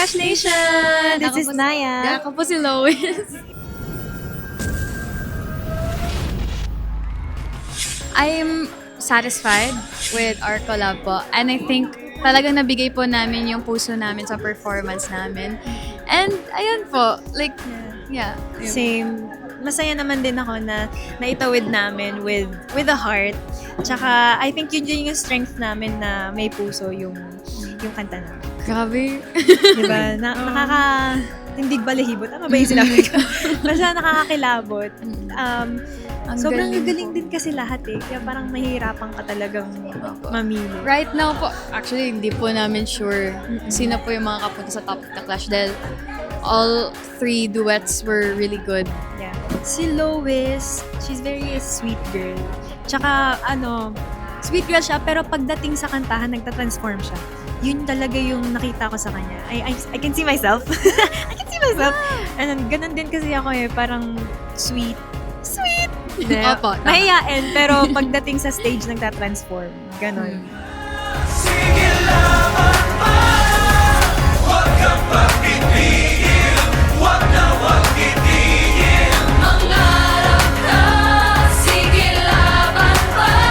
Clash Nation! This is Naya. Ako po si Lois. I'm satisfied with our collab po. And I think talagang nabigay po namin yung puso namin sa performance namin. And ayun po, like, yeah. Same. Masaya naman din ako na naitawid namin with a heart. Tsaka, I think yun yung strength namin na may puso yung kanta namin. Grabe. Diba? Tindig balahibot. Ano ba yung sinabi ko? Basta nakakakilabot. Sobrang galing galing po. din kasi lahat eh. Kaya parang mahihirapan ka talagang mamili. Right now po, actually, hindi po namin sure sino po yung mga kapunta sa top of the Clash dahil all three duets were really good. Yeah. Si Lois, she's very sweet girl. Tsaka, sweet girl siya, pero pagdating sa kantahan, nagtatransform siya. Yun talaga yung nakita ko sa kanya. I can see myself. I can see myself. And ganun din kasi ako eh, parang sweet. Opo, tama. Mahiyain, pero pagdating sa stage, nagtatransform. Ganon.